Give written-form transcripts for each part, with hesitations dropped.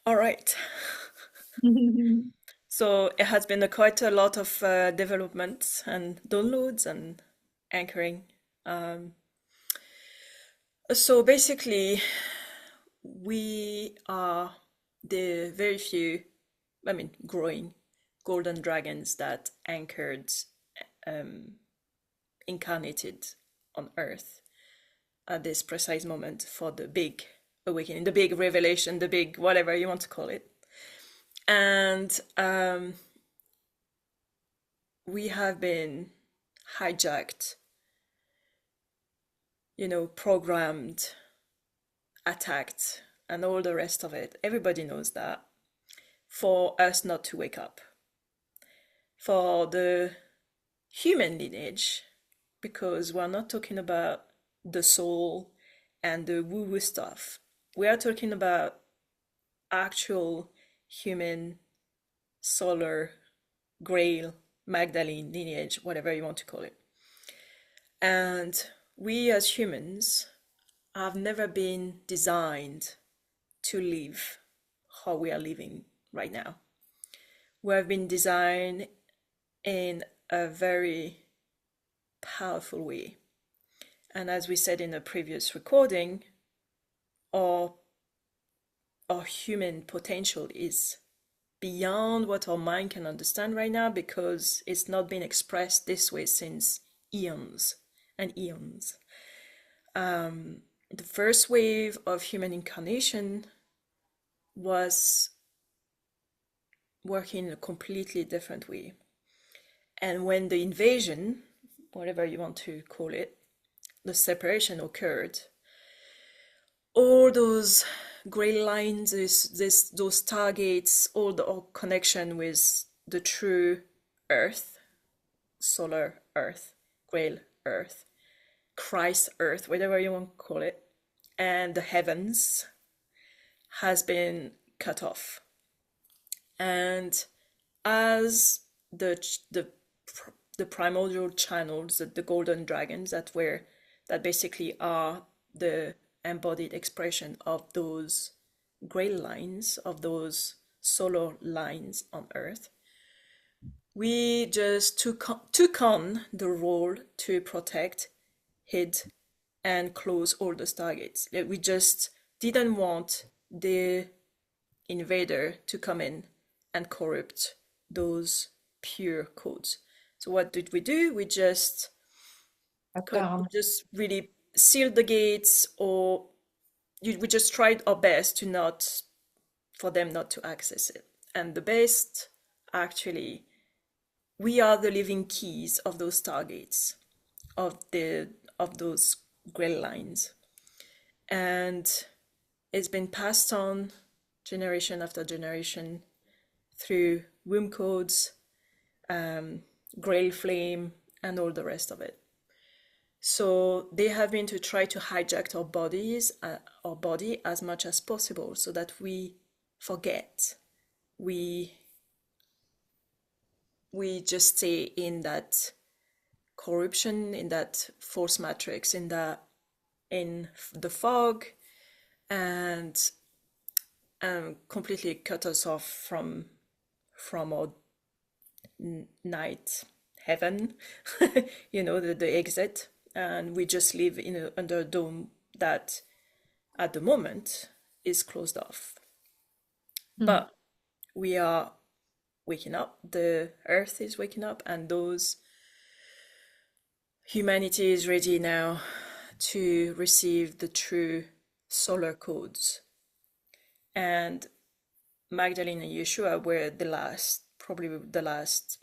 All right. So it has been quite a lot of developments and downloads and anchoring. Um, so basically, we are the very few, growing golden dragons that anchored, um, incarnated on Earth at this precise moment for the big awakening, the big revelation, the big whatever you want to call it. And we have been hijacked, programmed, attacked, and all the rest of it. Everybody knows that. For us not to wake up. For the human lineage, because we're not talking about the soul and the woo woo stuff. We are talking about actual human solar grail, Magdalene lineage, whatever you want to call it. And we as humans have never been designed to live how we are living right now. We have been designed in a very powerful way. And as we said in a previous recording, our, our human potential is beyond what our mind can understand right now because it's not been expressed this way since eons and eons. The first wave of human incarnation was working in a completely different way. And when the invasion, whatever you want to call it, the separation occurred, all those gray lines, those targets, all the all connection with the true Earth, solar Earth, Grail Earth, Christ Earth, whatever you want to call it, and the heavens has been cut off. And as the primordial channels, the golden dragons that basically are the embodied expression of those gray lines, of those solar lines on Earth, we just took on the role to protect, hid, and close all the stargates. We just didn't want the invader to come in and corrupt those pure codes. So what did we do? We just really sealed the gates, or we just tried our best to not for them not to access it. And the best, actually, we are the living keys of those targets, of those gray lines, and it's been passed on generation after generation through womb codes, grail flame, and all the rest of it. So they have been to try to hijack our body as much as possible, so that we forget. We we just stay in that corruption, in that false matrix, in the fog, and completely cut us off from our night heaven, the exit, and we just live under a dome that, at the moment, is closed off. But we are waking up. The Earth is waking up, and humanity is ready now to receive the true solar codes. And Magdalene and Yeshua were probably the last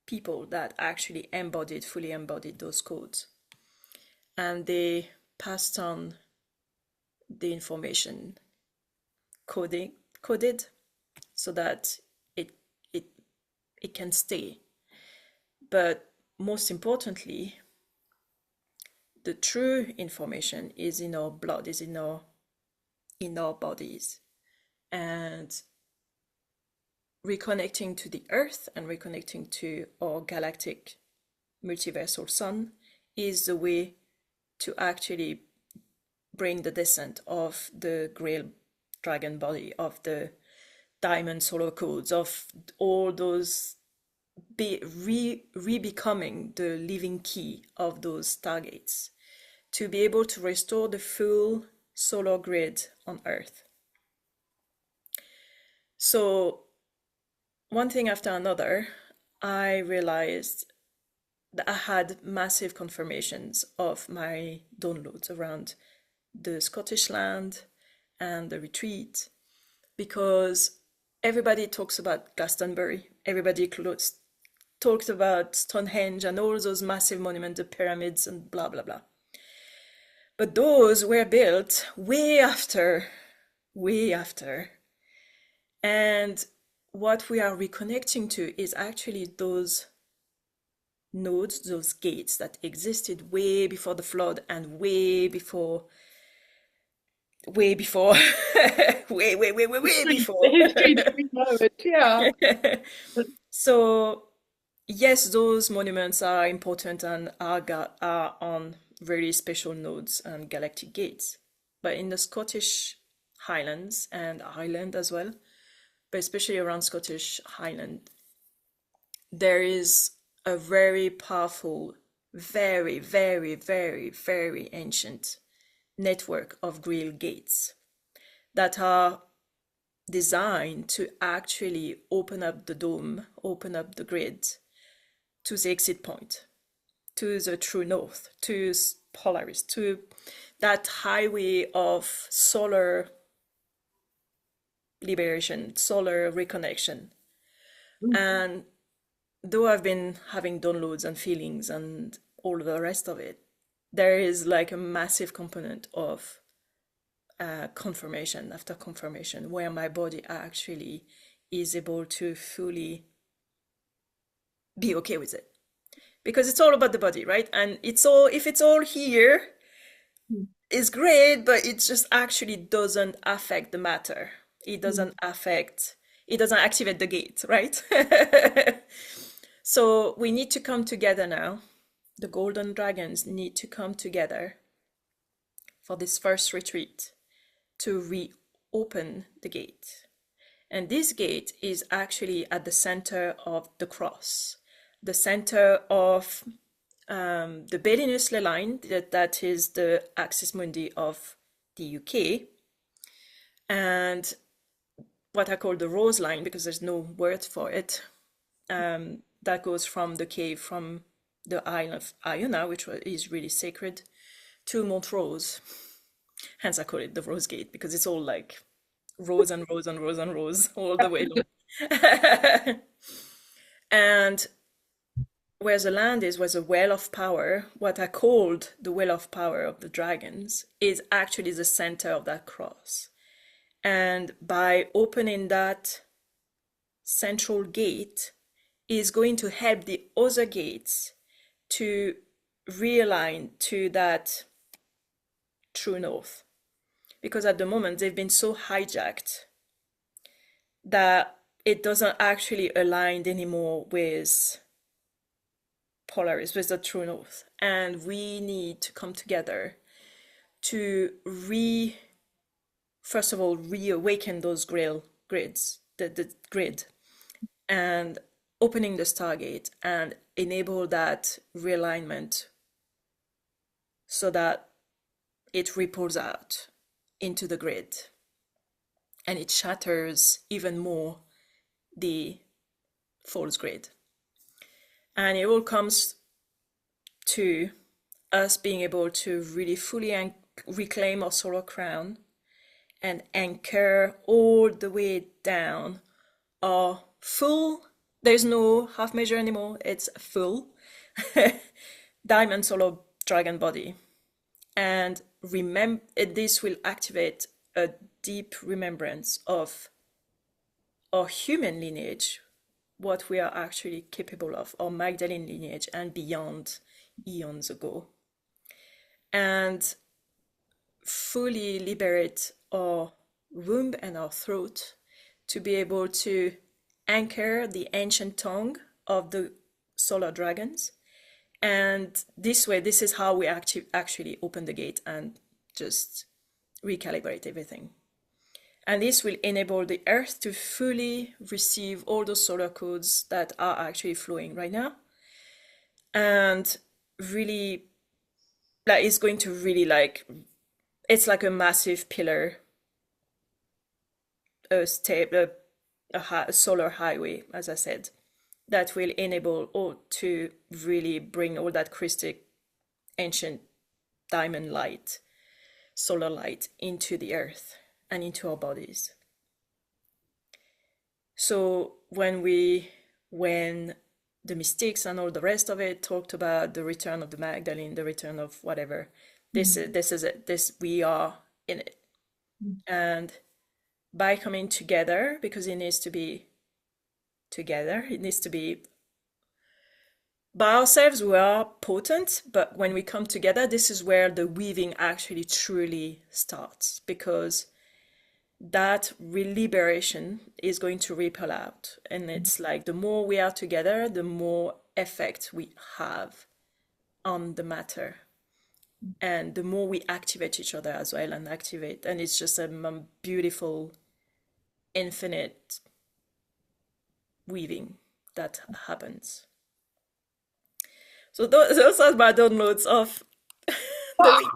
people that actually fully embodied those codes. And they passed on the information coded so that it can stay. But most importantly, the true information is in our blood, is in our bodies. And reconnecting to the Earth and reconnecting to our galactic multiversal sun is the way to actually bring the descent of the Grail dragon body, of the diamond solar codes, of all those re-becoming the living key of those stargates to be able to restore the full solar grid on Earth. So one thing after another, I realized that I had massive confirmations of my downloads around the Scottish land and the retreat, because everybody talks about Glastonbury, everybody talks about Stonehenge and all those massive monuments, the pyramids and blah, blah, blah. But those were built way after, way after. And what we are reconnecting to is actually those nodes, those gates that existed way before the flood and way before, way before, way before. The history that we know it, yeah. So yes, those monuments are important and are on very special nodes and galactic gates. But in the Scottish Highlands and Ireland as well, but especially around Scottish Highland, there is a very powerful, very, very, very, very ancient network of Grail gates that are designed to actually open up the dome, open up the grid to the exit point, to the true north, to Polaris, to that highway of solar liberation, solar reconnection. And though I've been having downloads and feelings and all the rest of it, there is like a massive component of confirmation after confirmation where my body actually is able to fully be okay with it. Because it's all about the body, right? And it's all, if it's all here, it's great, but it just actually doesn't affect the matter. It doesn't affect, it doesn't activate the gate, right? So we need to come together now. The golden dragons need to come together for this first retreat to reopen the gate. And this gate is actually at the center of the cross, the center of the Belinus line, that is the axis mundi of the UK, and what I call the rose line, because there's no word for it, that goes from the cave, from the Isle of Iona, which is really sacred, to Montrose. Hence I call it the Rose Gate, because it's all like rose and rose and rose and rose all the way long. And where the land is, where the well of power, what I called the well of power of the dragons, is actually the center of that cross. And by opening that central gate is going to help the other gates to realign to that true north. Because at the moment they've been so hijacked that it doesn't actually align anymore with Polaris, with the true north. And we need to come together to first of all, reawaken those grids, the grid, and opening the Stargate and enable that realignment so that it ripples out into the grid and it shatters even more the false grid. And it all comes to us being able to really fully reclaim our solar crown and anchor all the way down our full, there's no half measure anymore, it's full diamond solar dragon body. And this will activate a deep remembrance of our human lineage, what we are actually capable of, our Magdalene lineage and beyond eons ago. And fully liberate our womb and our throat to be able to anchor the ancient tongue of the solar dragons. And this way, this is how we actually open the gate and just recalibrate everything. And this will enable the Earth to fully receive all those solar codes that are actually flowing right now. And really, like, it's going to really like, it's like a massive pillar, a solar highway, as I said, that will enable all to really bring all that crystal ancient diamond light, solar light into the earth and into our bodies. So when the mystics and all the rest of it talked about the return of the Magdalene, the return of whatever, this is it. This we are in it. And by coming together, because it needs to be together, it needs to be by ourselves, we are potent, but when we come together, this is where the weaving actually truly starts, because that liberation is going to ripple out. And it's like the more we are together, the more effect we have on the matter. And the more we activate each other as well and activate. And it's just a beautiful, infinite weaving that happens. So those are my downloads of the week.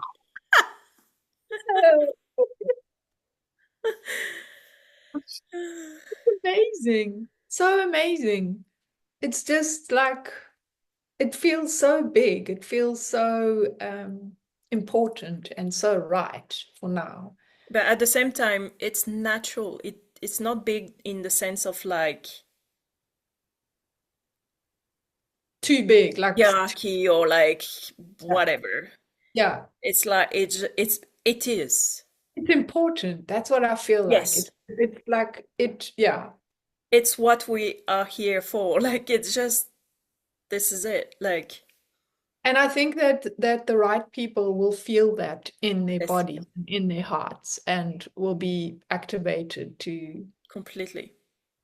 Amazing. So amazing. It's just like, it feels so big. It feels so important and so right for now. But at the same time, it's natural. It's not big in the sense of like Too big, like, hierarchy or like whatever. yeah. It's like it is. It's important. That's what I feel like. Yes. It's like it, yeah. It's what we are here for. Like it's just this is it. Like And I think that the right people will feel that in their yes, bodies, in their hearts, and will be activated completely.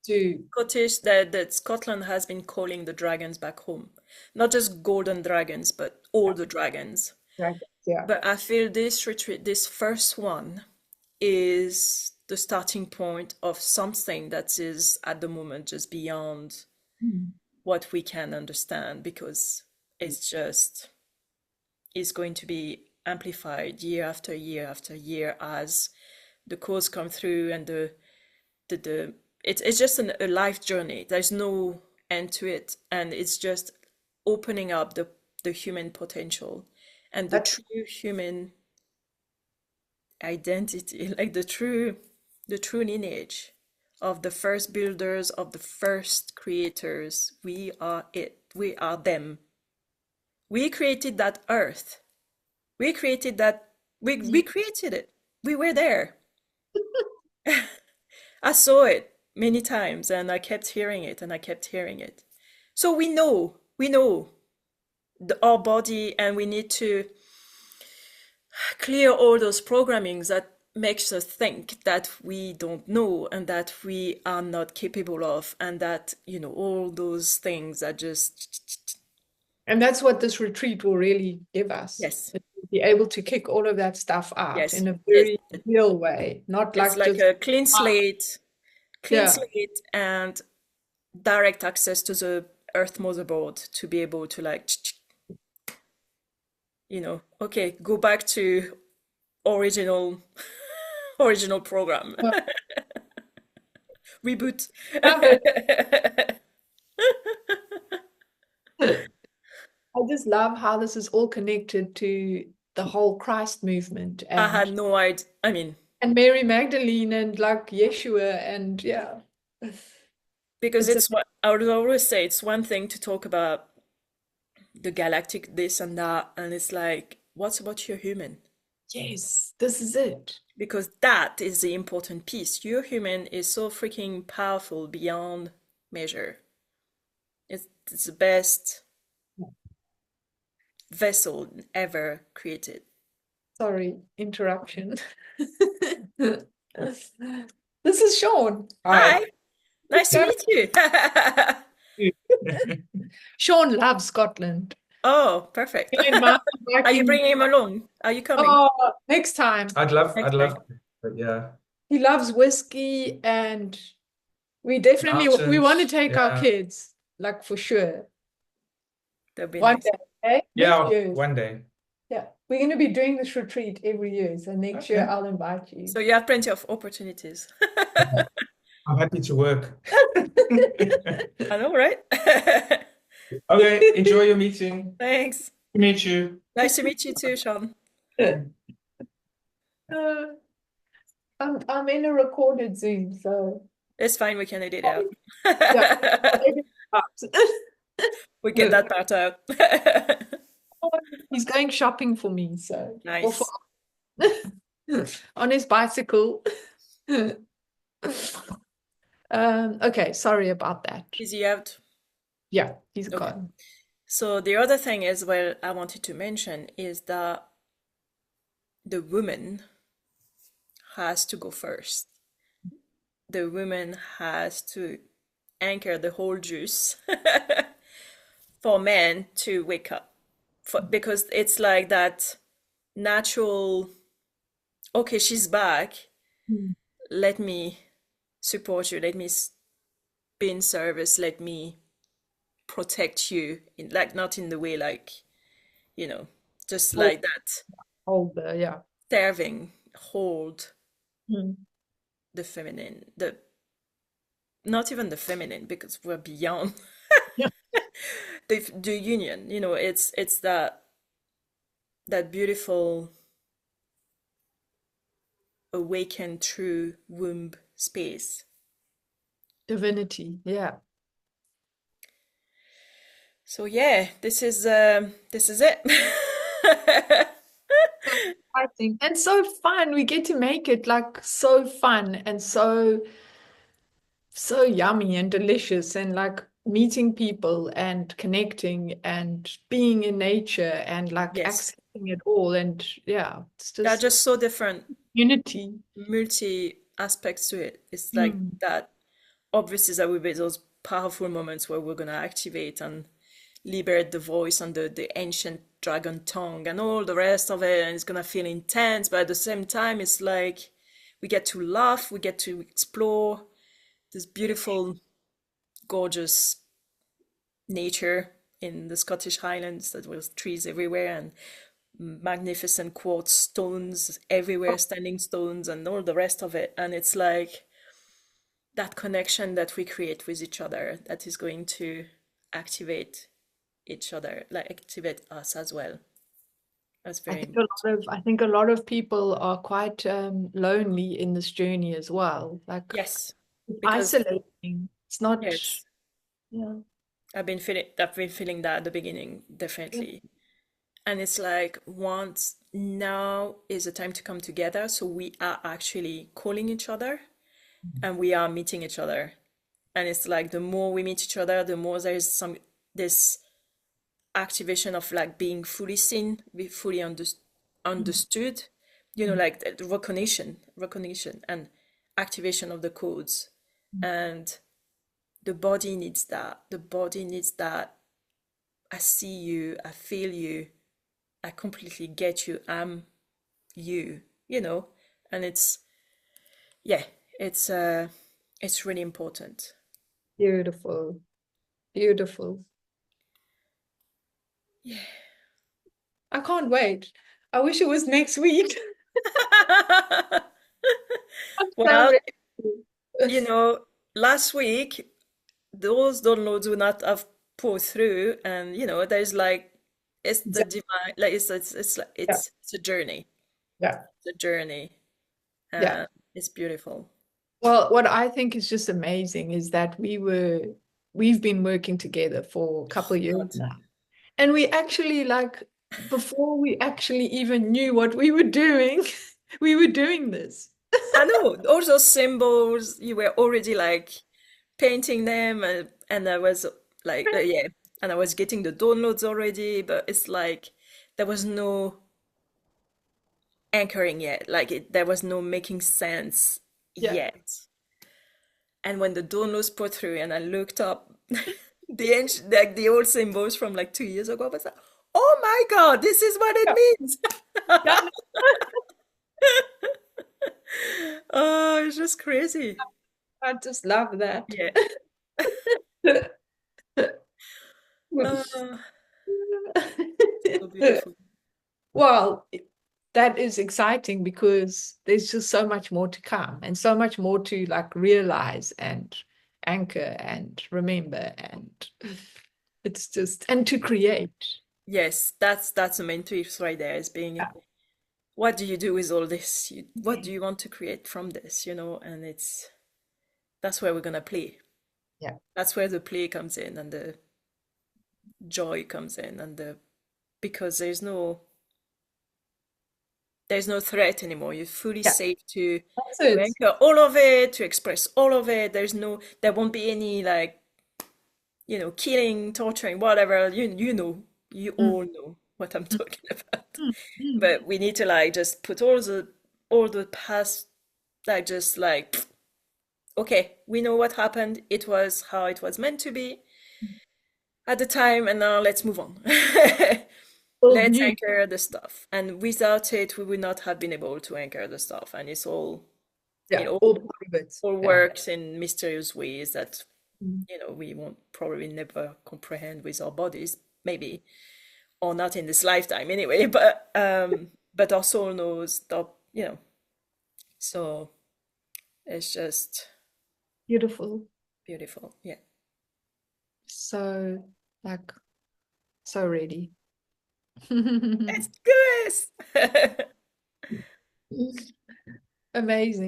to Scottish that Scotland has been calling the dragons back home. Not just golden dragons, but all the dragons. yeah. But I feel this retreat, this first one, is the starting point of something that is at the moment just beyond Mm. what we can understand, because it's just is going to be amplified year after year after year as the codes come through, and the it's just a life journey. There's no end to it, and it's just opening up the human potential and the That's true human identity, like the true lineage of the first builders, of the first creators. We are it. We are them. We created that earth. We created that. We created it. We were there. I saw it many times, and I kept hearing it, and I kept hearing it. So we know our body, and we need to clear all those programmings that makes us think that we don't know and that we are not capable of, and that, you know, all those things are just and that's what this retreat will really give us. yes, Be able to kick all of that stuff out yes, in a it's very real way, not it's like like just a clean slate, yeah. and direct access to the Earth motherboard to be able to like, you know, okay, go back to original original program. Well, Reboot. love it. I just love how this is all connected to the whole Christ movement I had no idea. I mean, and Mary Magdalene and like Yeshua and yeah. because It's a it's what I would always say, it's one thing to talk about the galactic this and that, and it's like, what's about your human? yes, this is it. Because that is the important piece. Your human is so freaking powerful beyond measure. It's the best vessel ever created. Sorry, interruption. This is Sean. Hi. Hi, nice to meet you. Sean loves Scotland. Oh, perfect. Me and Mark Are you working- bringing him along? Are you coming Oh, next time. I'd love next to, time? but yeah. he loves whiskey, and we definitely we want to Mountains. take our Yeah. kids, like for sure. That'd be One nice. day, okay? Next Yeah, year. one day. Yeah. We're going to be doing this retreat every year. So next year Okay. I'll invite you. So you have plenty of opportunities. I'm happy to work. I know, right? Okay, enjoy your meeting. Thanks. To meet you. Nice to meet you too, Sean. Uh, I'm in a recorded Zoom, so It's fine, we can edit it out. yeah. I'll edit it We get out. that part out. He's going shopping for me, so or for Nice. on his bicycle. Okay, sorry about that. Is he out? Yeah, he's Okay. gone. So the other thing as well I wanted to mention is that the woman has to go first. The woman has to anchor the whole juice for men to wake up. Because it's like that natural, okay, she's back. Mm. Let me support you. Let me be in service. Let me protect you. Like, not in the way like, just Oh, like that. older, yeah. Serving, hold Mm. the feminine, not even the feminine, because we're beyond Yeah. the union. It's that beautiful awakened true womb space. Divinity, yeah. So yeah, this is it. Exciting and so fun. We get to make it like so fun and so yummy and delicious, and like meeting people and connecting and being in nature and like Yes, accessing it all. And yeah, it's they're just just so different, unity. multi aspects to it. It's like Mm. that. Obviously, there will be those powerful moments where we're gonna activate and liberate the voice and the ancient dragon tongue and all the rest of it, and it's gonna feel intense, but at the same time it's like we get to laugh, we get to explore this beautiful, gorgeous nature in the Scottish Highlands that was trees everywhere and magnificent quartz stones everywhere, standing stones and all the rest of it. And it's like that connection that we create with each other that is going to activate each other, like activate us as well. That's I very think important. I think a lot of people are quite lonely in this journey as well. Like Yes, it's because isolating. It's not, yes, yeah. I've been feeling that at the beginning, definitely. And it's like once now is the time to come together. So we are actually calling each other and we are meeting each other. And it's like the more we meet each other, the more there is this activation of like being fully seen, be fully understood, like the recognition and activation of the codes. And the body needs that. The body needs that. I see you, I feel you, I completely get you, I'm you, and yeah, it's really important. Beautiful, beautiful. Yeah. I can't wait. I wish it was next week. I'm so Well, ready. last week those downloads would not have pulled through, and there's like it's the Exactly. divine, like it's like Yeah, it's a journey. yeah, It's a journey, yeah. and it's beautiful. Well, what I think is just amazing is that we've been working together for a couple of years God. now. And we actually like before we actually even knew what we were doing, we were doing this. I know all those symbols you were already like painting them, and I was like, yeah, and I was getting the downloads already, but it's like there was no anchoring yet, like there was no making sense Yeah. yet. And when the downloads put through and I looked up the ancient, like the old symbols from like 2 years ago, I was like, oh my God, this is what it Yeah. means. Yeah. Oh, it's just crazy. I just love that. Yeah. Uh, so beautiful. Well, that is exciting because there's just so much more to come and so much more to like realize and anchor and remember, and it's just, and to create. Yes, that's the main truth right there, is being, what do you do with all this? What do you want to create from this, And that's where we're gonna play. Yeah. That's where the play comes in and the joy comes in, and because there's no threat anymore. You're fully safe to That's it. anchor all of it, to express all of it. There won't be any like, killing, torturing, whatever. You all know what I'm talking about. But we need to like just put all the past, like just like, okay, we know what happened. It was how it was meant to be at the time, and now let's move on. Let's anchor the stuff. And without it, we would not have been able to anchor the stuff. And it's all, all part of it. all works in mysterious ways that, we won't probably never comprehend with our bodies, maybe, or not in this lifetime anyway. But our soul knows that, So it's just Beautiful. Yeah. So like, so ready. Let's do this. Amazing.